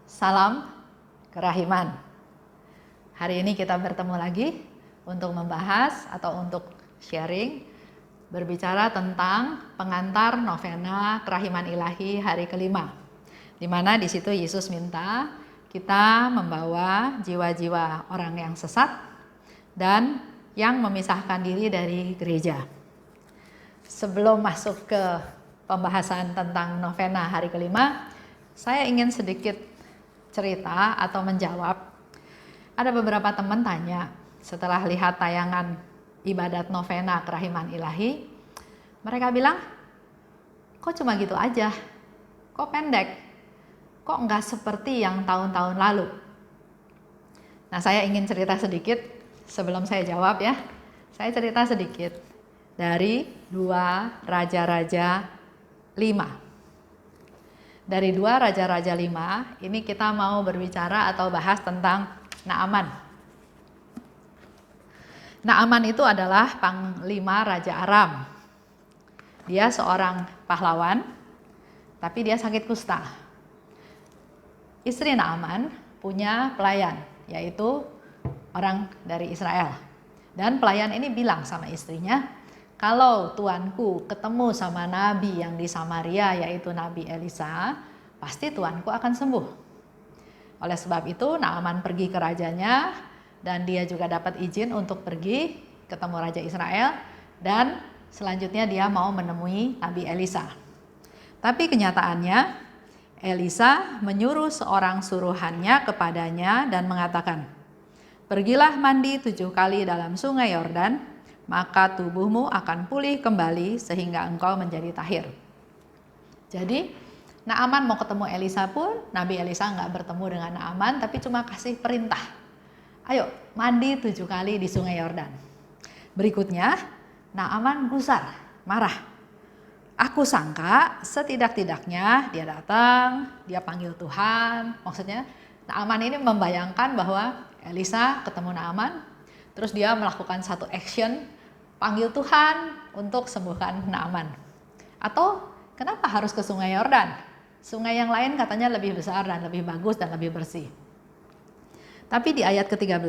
Salam kerahiman. Hari ini kita bertemu lagi untuk membahas atau untuk sharing, berbicara tentang pengantar novena kerahiman ilahi hari kelima. Di mana di situ Yesus minta kita membawa jiwa-jiwa orang yang sesat dan yang memisahkan diri dari gereja. Sebelum masuk ke pembahasan tentang novena hari kelima, saya ingin sedikit cerita atau menjawab. Ada beberapa teman tanya setelah lihat tayangan ibadat novena kerahiman ilahi, mereka bilang, kok cuma gitu aja, kok pendek, kok nggak seperti yang tahun-tahun lalu. Nah, saya ingin cerita sedikit sebelum saya jawab ya. Saya cerita sedikit dari 2 Raja-Raja 5. Dari 2 Raja-Raja 5, ini kita mau berbicara atau bahas tentang Naaman. Naaman itu adalah panglima Raja Aram. Dia seorang pahlawan, tapi dia sakit kusta. Istri Naaman punya pelayan, yaitu orang dari Israel. Dan pelayan ini bilang sama istrinya, kalau tuanku ketemu sama nabi yang di Samaria, yaitu Nabi Elisa, pasti tuanku akan sembuh. Oleh sebab itu Naaman pergi ke rajanya dan dia juga dapat izin untuk pergi ketemu Raja Israel dan selanjutnya dia mau menemui Nabi Elisa. Tapi kenyataannya Elisa menyuruh seorang suruhannya kepadanya dan mengatakan, pergilah mandi 7 kali dalam sungai Yordan, maka tubuhmu akan pulih kembali sehingga engkau menjadi tahir. Jadi Naaman mau ketemu Elisa pun, Nabi Elisa nggak bertemu dengan Naaman, tapi cuma kasih perintah. Ayo mandi 7 kali di sungai Yordan. Berikutnya Naaman gusar, marah. Aku sangka setidak-tidaknya dia datang, dia panggil Tuhan. Maksudnya Naaman ini membayangkan bahwa Elisa ketemu Naaman, terus dia melakukan satu action, panggil Tuhan untuk sembuhkan Naaman. Atau kenapa harus ke sungai Yordan? Sungai yang lain katanya lebih besar dan lebih bagus dan lebih bersih. Tapi di ayat ke-13,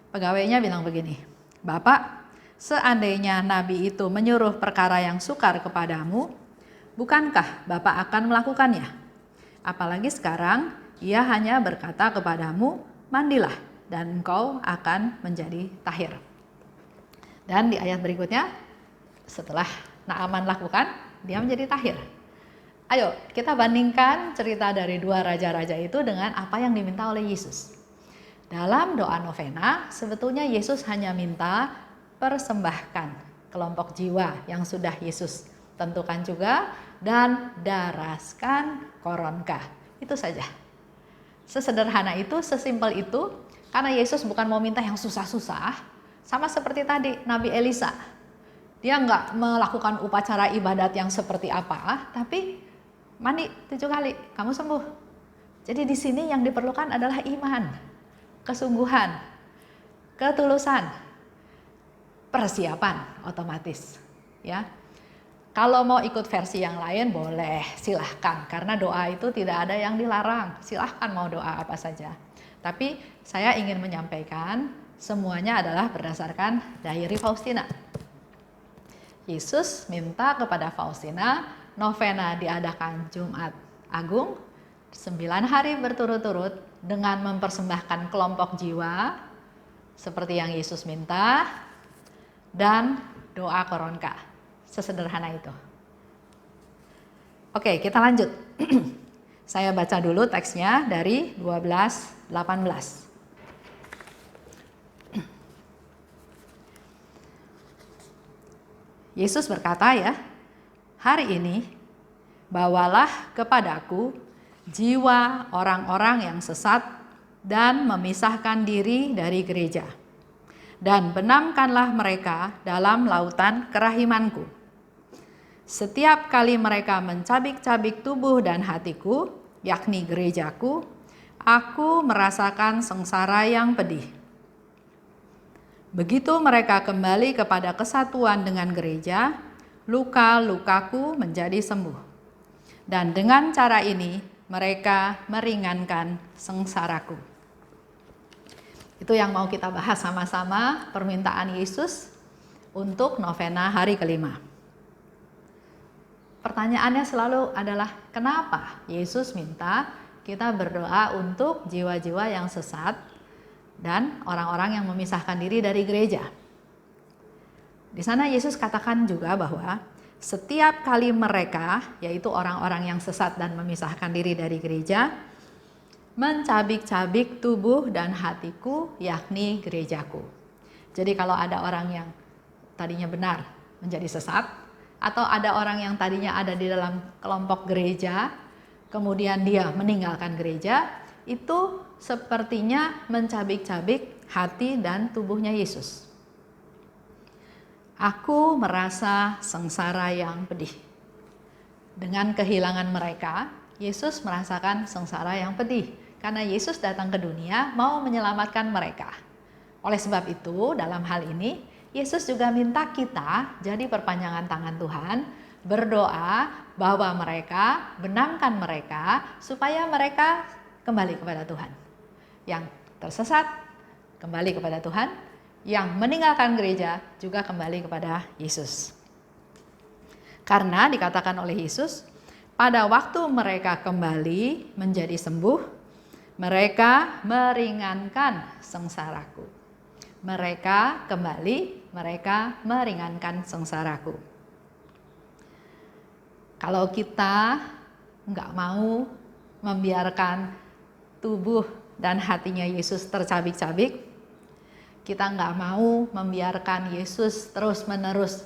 pegawainya bilang begini, Bapak, seandainya nabi itu menyuruh perkara yang sukar kepadamu, bukankah Bapak akan melakukannya? Apalagi sekarang ia hanya berkata kepadamu, mandilah dan engkau akan menjadi tahir. Dan di ayat berikutnya, setelah Naaman lakukan, dia menjadi tahir. Ayo kita bandingkan cerita dari 2 raja-raja itu dengan apa yang diminta oleh Yesus. Dalam doa novena, sebetulnya Yesus hanya minta persembahkan kelompok jiwa yang sudah Yesus tentukan juga dan daraskan koronkah. Itu saja. Sesederhana itu, sesimpel itu, karena Yesus bukan mau minta yang susah-susah. Sama seperti tadi Nabi Elisa, dia nggak melakukan upacara ibadat yang seperti apa, tapi mandi 7 kali, kamu sembuh. Jadi di sini yang diperlukan adalah iman, kesungguhan, ketulusan, persiapan otomatis. Ya, kalau mau ikut versi yang lain boleh, silahkan. Karena doa itu tidak ada yang dilarang, silahkan mau doa apa saja. Tapi saya ingin menyampaikan, semuanya adalah berdasarkan diary Faustina. Yesus minta kepada Faustina, novena diadakan Jumat Agung, 9 hari berturut-turut dengan mempersembahkan kelompok jiwa, seperti yang Yesus minta, dan doa koronka. Sesederhana itu. Oke, kita lanjut. Saya baca dulu teksnya dari 12:18. Yesus berkata ya, hari ini bawalah kepadaku jiwa orang-orang yang sesat dan memisahkan diri dari gereja. Dan benamkanlah mereka dalam lautan kerahimanku. Setiap kali mereka mencabik-cabik tubuh dan hatiku, yakni gerejaku, aku merasakan sengsara yang pedih. Begitu mereka kembali kepada kesatuan dengan gereja, luka-lukaku menjadi sembuh. Dan dengan cara ini, mereka meringankan sengsaraku. Itu yang mau kita bahas sama-sama, permintaan Yesus untuk novena hari kelima. Pertanyaannya selalu adalah kenapa Yesus minta kita berdoa untuk jiwa-jiwa yang sesat dan orang-orang yang memisahkan diri dari gereja. Di sana Yesus katakan juga bahwa setiap kali mereka, yaitu orang-orang yang sesat dan memisahkan diri dari gereja, mencabik-cabik tubuh dan hatiku, yakni gerejaku. Jadi kalau ada orang yang tadinya benar menjadi sesat, atau ada orang yang tadinya ada di dalam kelompok gereja, kemudian dia meninggalkan gereja, itu sepertinya mencabik-cabik hati dan tubuhnya Yesus. Aku merasa sengsara yang pedih. Dengan kehilangan mereka, Yesus merasakan sengsara yang pedih. Karena Yesus datang ke dunia mau menyelamatkan mereka. Oleh sebab itu, dalam hal ini, Yesus juga minta kita jadi perpanjangan tangan Tuhan, berdoa bahwa mereka, benamkan mereka, supaya mereka kembali kepada Tuhan. Yang tersesat, kembali kepada Tuhan. Yang meninggalkan gereja juga kembali kepada Yesus. Karena dikatakan oleh Yesus, pada waktu mereka kembali menjadi sembuh, mereka meringankan sengsaraku. Mereka kembali, mereka meringankan sengsaraku. Kalau kita nggak mau membiarkan tubuh dan hatinya Yesus tercabik-cabik, kita nggak mau membiarkan Yesus terus-menerus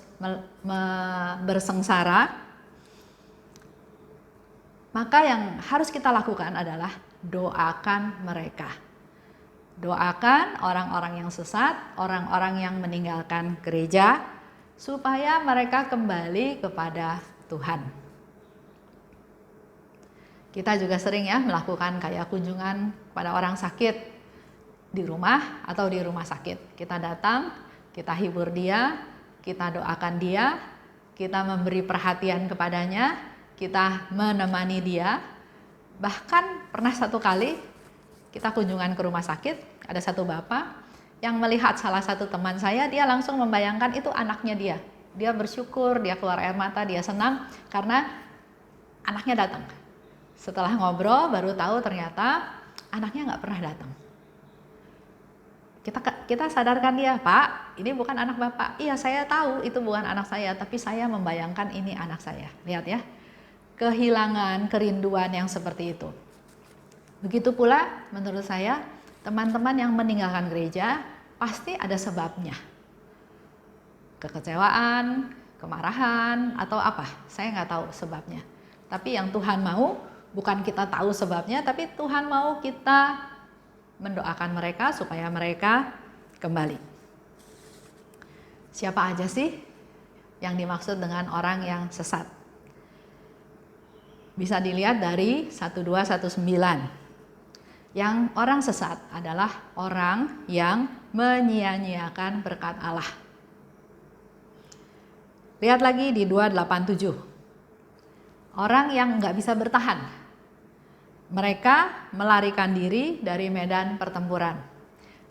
bersengsara, maka yang harus kita lakukan adalah doakan mereka. Doakan orang-orang yang sesat, orang-orang yang meninggalkan gereja, supaya mereka kembali kepada Tuhan. Kita juga sering ya melakukan kayak kunjungan pada orang sakit, di rumah atau di rumah sakit. Kita datang, kita hibur dia, kita doakan dia, kita memberi perhatian kepadanya, kita menemani dia. Bahkan pernah satu kali kita kunjungan ke rumah sakit, ada satu bapak yang melihat salah satu teman saya, dia langsung membayangkan itu anaknya dia. Dia bersyukur, dia keluar air mata, dia senang karena anaknya datang. Setelah ngobrol baru tahu ternyata anaknya nggak pernah datang. Kita sadarkan dia, Pak, ini bukan anak Bapak. Iya, saya tahu itu bukan anak saya, tapi saya membayangkan ini anak saya. Lihat ya, kehilangan, kerinduan yang seperti itu. Begitu pula menurut saya, teman-teman yang meninggalkan gereja pasti ada sebabnya. Kekecewaan, kemarahan, atau apa, saya nggak tahu sebabnya. Tapi yang Tuhan mau, bukan kita tahu sebabnya, tapi Tuhan mau kita mendoakan mereka supaya mereka kembali. Siapa aja sih yang dimaksud dengan orang yang sesat? Bisa dilihat dari 1219. Yang orang sesat adalah orang yang menyia-nyiakan berkat Allah. Lihat lagi di 287. Orang yang nggak bisa bertahan. Mereka melarikan diri dari medan pertempuran.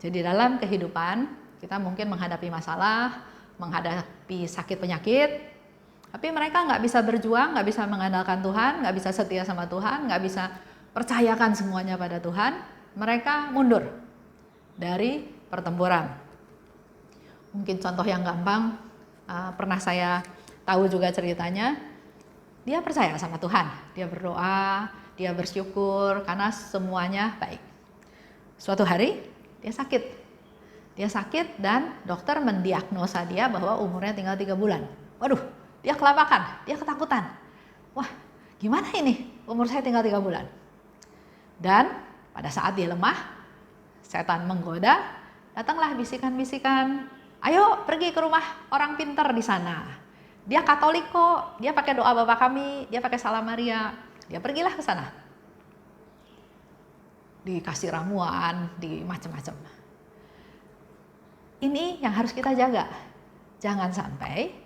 Jadi dalam kehidupan kita mungkin menghadapi masalah, menghadapi sakit penyakit, tapi mereka nggak bisa berjuang, nggak bisa mengandalkan Tuhan, nggak bisa setia sama Tuhan, nggak bisa percayakan semuanya pada Tuhan. Mereka mundur dari pertempuran. Mungkin contoh yang gampang, pernah saya tahu juga ceritanya, dia percaya sama Tuhan, dia berdoa, dia bersyukur karena semuanya baik. Suatu hari dia sakit dan dokter mendiagnosa dia bahwa umurnya tinggal 3 bulan. Waduh, dia kelabakan, dia ketakutan. Wah, gimana ini? Umur saya tinggal 3 bulan. Dan pada saat dia lemah, setan menggoda, datanglah bisikan-bisikan, ayo pergi ke rumah orang pintar di sana. Dia Katolik kok, dia pakai doa Bapa Kami, dia pakai Salam Maria. Dia pergilah ke sana. Dikasih ramuan, di macam-macam. Ini yang harus kita jaga. Jangan sampai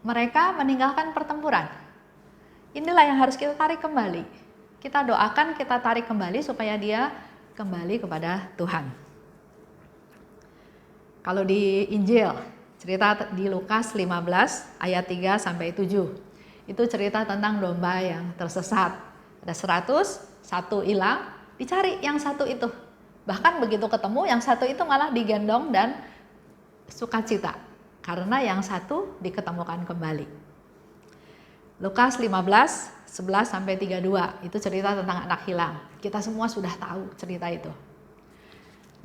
mereka meninggalkan pertempuran. Inilah yang harus kita tarik kembali. kita doakan, kita tarik kembali supaya dia kembali kepada Tuhan. Kalau di Injil, cerita di Lukas 15 ayat 3 sampai 7. Itu cerita tentang domba yang tersesat. Ada 100, satu hilang, dicari yang satu itu. Bahkan begitu ketemu, yang satu itu malah digendong dan sukacita. Karena yang satu diketemukan kembali. Lukas 15, 11 sampai 32, itu cerita tentang anak hilang. Kita semua sudah tahu cerita itu.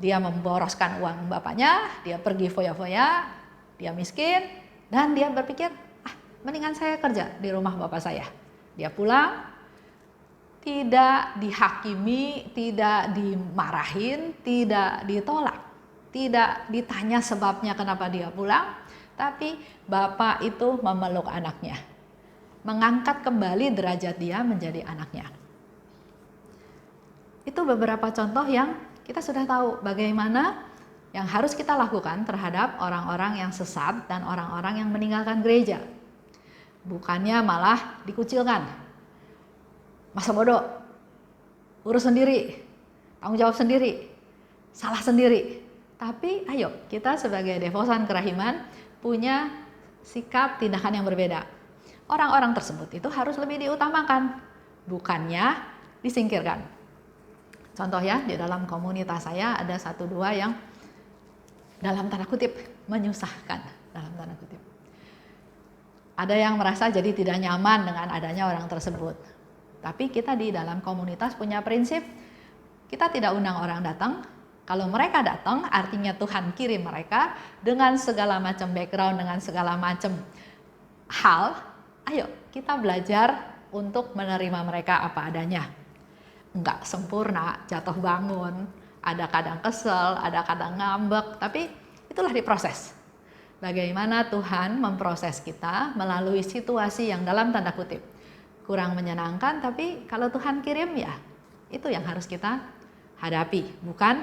Dia memboroskan uang bapaknya, dia pergi foya-foya, dia miskin, dan dia berpikir, mendingan saya kerja di rumah bapak saya. Dia pulang, tidak dihakimi, tidak dimarahin, tidak ditolak, tidak ditanya sebabnya kenapa dia pulang, tapi bapak itu memeluk anaknya, mengangkat kembali derajat dia menjadi anaknya. Itu beberapa contoh yang kita sudah tahu bagaimana yang harus kita lakukan terhadap orang-orang yang sesat dan orang-orang yang meninggalkan gereja. Bukannya malah dikucilkan. Masa bodoh, urus sendiri, tanggung jawab sendiri, salah sendiri. Tapi ayo kita sebagai devosan kerahiman punya sikap tindakan yang berbeda. Orang-orang tersebut itu harus lebih diutamakan, bukannya disingkirkan. Contoh ya, di dalam komunitas saya ada 1-2 yang dalam tanda kutip menyusahkan, dalam tanda kutip. Ada yang merasa jadi tidak nyaman dengan adanya orang tersebut. Tapi kita di dalam komunitas punya prinsip, kita tidak undang orang datang. Kalau mereka datang, artinya Tuhan kirim mereka dengan segala macam background, dengan segala macam hal. Ayo kita belajar untuk menerima mereka apa adanya. Enggak sempurna, jatuh bangun, ada kadang kesel, ada kadang ngambek, tapi itulah diproses. Bagaimana Tuhan memproses kita melalui situasi yang dalam tanda kutip kurang menyenangkan, tapi kalau Tuhan kirim ya itu yang harus kita hadapi, bukan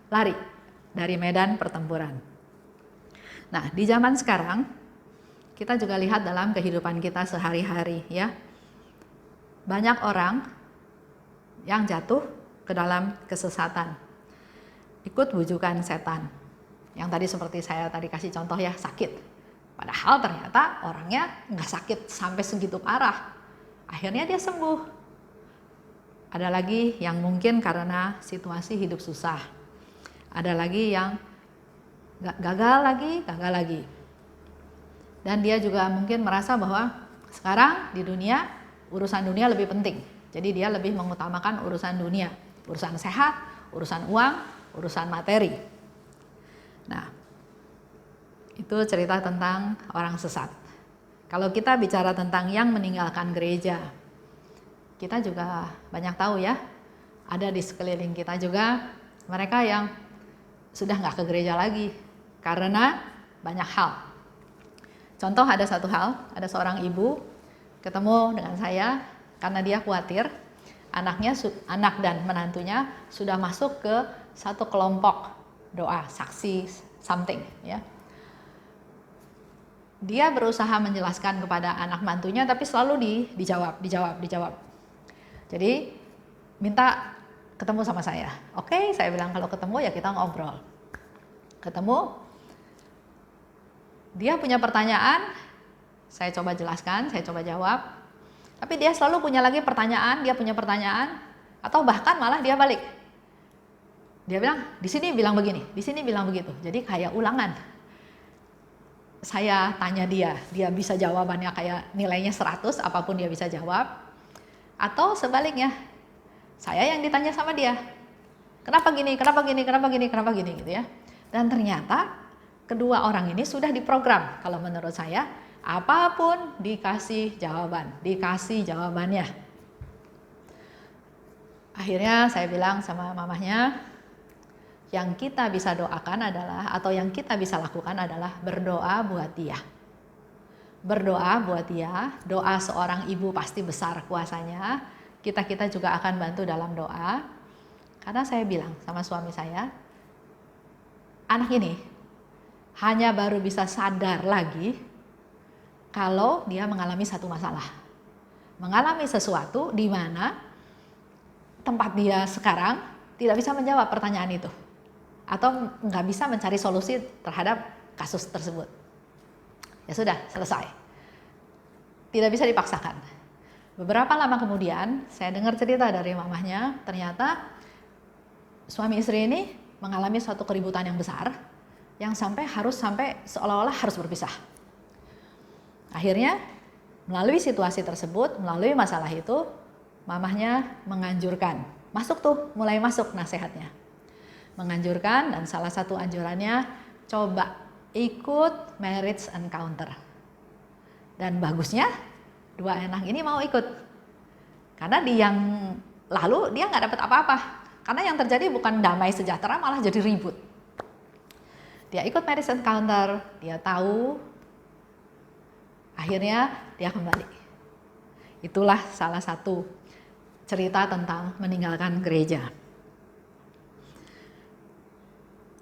lari dari medan pertempuran. Nah, di zaman sekarang kita juga lihat dalam kehidupan kita sehari-hari ya. Banyak orang yang jatuh ke dalam kesesatan, ikut bujukan setan. Yang tadi seperti saya tadi kasih contoh ya, sakit. Padahal ternyata orangnya nggak sakit sampai segitu parah. Akhirnya dia sembuh. Ada lagi yang mungkin karena situasi hidup susah. Ada lagi yang gagal lagi. Dan dia juga mungkin merasa bahwa sekarang di dunia, urusan dunia lebih penting. Jadi dia lebih mengutamakan urusan dunia, urusan sehat, urusan uang, urusan materi. Nah, itu cerita tentang orang sesat. Kalau kita bicara tentang yang meninggalkan gereja, kita juga banyak tahu ya, ada di sekeliling kita juga mereka yang sudah nggak ke gereja lagi karena banyak hal. Contoh ada satu hal, ada seorang ibu ketemu dengan saya karena dia khawatir anak dan menantunya sudah masuk ke satu kelompok doa, saksi something ya. Dia berusaha menjelaskan kepada anak mantunya tapi selalu dijawab. Jadi minta ketemu sama saya. Oke, saya bilang kalau ketemu ya kita ngobrol. Ketemu, dia punya pertanyaan, saya coba jelaskan, saya coba jawab. Tapi dia selalu punya lagi pertanyaan, dia punya pertanyaan, atau bahkan malah dia balik. Dia bilang, di sini bilang begini, di sini bilang begitu. Jadi kayak ulangan. Saya tanya dia bisa jawabannya kayak nilainya 100, apapun dia bisa jawab. Atau sebaliknya, saya yang ditanya sama dia. Kenapa gini gitu ya. Dan ternyata kedua orang ini sudah diprogram kalau menurut saya. Apapun dikasih jawabannya. Akhirnya saya bilang sama mamahnya, yang kita bisa doakan adalah, atau yang kita bisa lakukan adalah berdoa buat dia. Berdoa buat dia, doa seorang ibu pasti besar kuasanya, kita juga akan bantu dalam doa. Karena saya bilang sama suami saya, anak ini hanya baru bisa sadar lagi kalau dia mengalami satu masalah, mengalami sesuatu di mana tempat dia sekarang tidak bisa menjawab pertanyaan itu. Atau nggak bisa mencari solusi terhadap kasus tersebut. Ya sudah, selesai. Tidak bisa dipaksakan. Beberapa lama kemudian, saya dengar cerita dari mamahnya, ternyata suami istri ini mengalami suatu keributan yang besar, yang sampai seolah-olah harus berpisah. Akhirnya, melalui situasi tersebut, melalui masalah itu, mamahnya menganjurkan, mulai masuk nasihatnya. Menganjurkan, dan salah satu anjurannya, coba ikut marriage encounter. Dan bagusnya, dua anak ini mau ikut. Karena di yang lalu dia nggak dapat apa-apa. Karena yang terjadi bukan damai sejahtera, malah jadi ribut. Dia ikut marriage encounter, dia tahu, akhirnya dia kembali. Itulah salah satu cerita tentang meninggalkan gereja.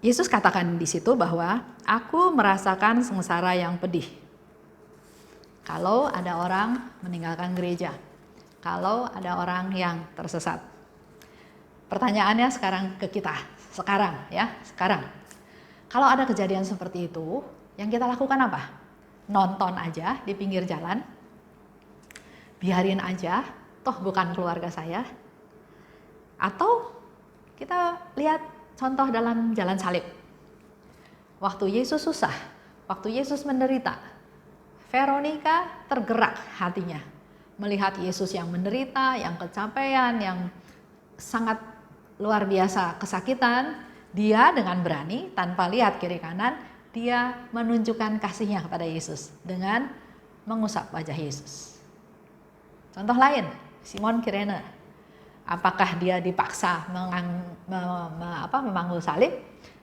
Yesus katakan di situ bahwa aku merasakan sengsara yang pedih. Kalau ada orang meninggalkan gereja, kalau ada orang yang tersesat. Pertanyaannya sekarang ke kita, sekarang. Kalau ada kejadian seperti itu, yang kita lakukan apa? Nonton aja di pinggir jalan, biarin aja, toh bukan keluarga saya. Atau kita lihat contoh dalam jalan salib. Waktu Yesus susah, waktu Yesus menderita, Veronica tergerak hatinya melihat Yesus yang menderita, yang kecapean, yang sangat luar biasa kesakitan. Dia dengan berani, tanpa lihat kiri kanan, dia menunjukkan kasihnya kepada Yesus dengan mengusap wajah Yesus. Contoh lain, Simon Kirene. Apakah dia dipaksa memanggul salib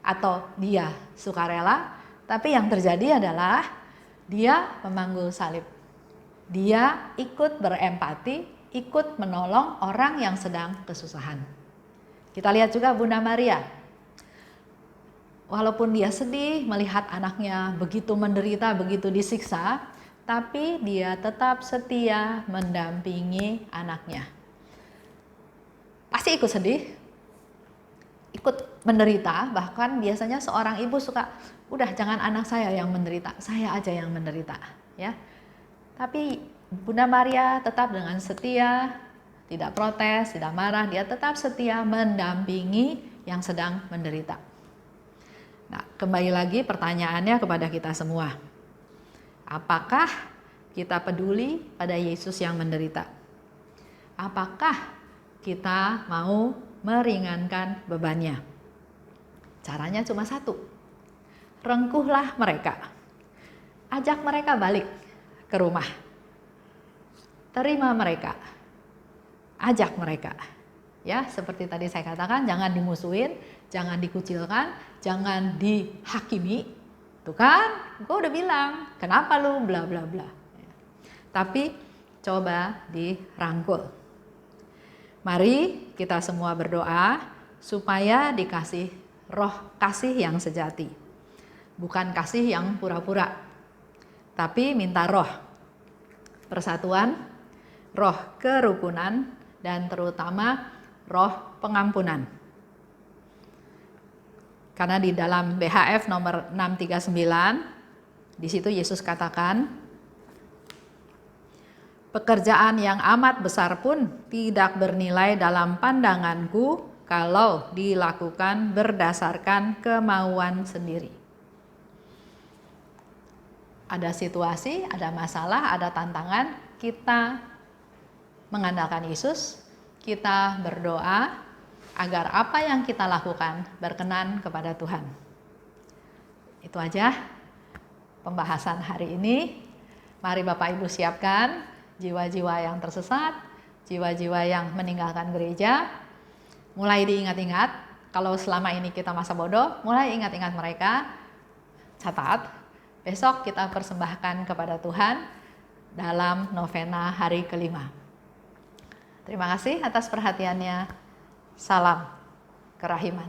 atau dia sukarela? Tapi yang terjadi adalah dia memanggul salib. Dia ikut berempati, ikut menolong orang yang sedang kesusahan. Kita lihat juga Bunda Maria. Walaupun dia sedih melihat anaknya begitu menderita, begitu disiksa, tapi dia tetap setia mendampingi anaknya. Pasti ikut sedih, ikut menderita, bahkan biasanya seorang ibu suka, udah jangan anak saya yang menderita, saya aja yang menderita, ya. Tapi Bunda Maria tetap dengan setia, tidak protes, tidak marah, dia tetap setia mendampingi yang sedang menderita. Nah, kembali lagi pertanyaannya kepada kita semua. Apakah kita peduli pada Yesus yang menderita? Apakah kita mau meringankan bebannya? Caranya cuma satu. Rengkuhlah mereka. Ajak mereka balik ke rumah. Terima mereka. Ajak mereka. Ya, seperti tadi saya katakan, jangan dimusuhin, jangan dikucilkan, jangan dihakimi. Tuh kan, gue udah bilang, kenapa lu bla bla bla. Tapi coba dirangkul. Mari kita semua berdoa supaya dikasih roh kasih yang sejati. Bukan kasih yang pura-pura, tapi minta roh persatuan, roh kerukunan, dan terutama roh pengampunan. Karena di dalam BHF nomor 639, di situ Yesus katakan, pekerjaan yang amat besar pun tidak bernilai dalam pandanganku kalau dilakukan berdasarkan kemauan sendiri. Ada situasi, ada masalah, ada tantangan, kita mengandalkan Yesus, kita berdoa agar apa yang kita lakukan berkenan kepada Tuhan. Itu aja pembahasan hari ini. Mari Bapak Ibu siapkan jiwa-jiwa yang tersesat, jiwa-jiwa yang meninggalkan gereja. Mulai diingat-ingat, kalau selama ini kita masa bodoh, mulai ingat-ingat mereka, catat, besok kita persembahkan kepada Tuhan dalam novena hari kelima. Terima kasih atas perhatiannya. Salam kerahiman.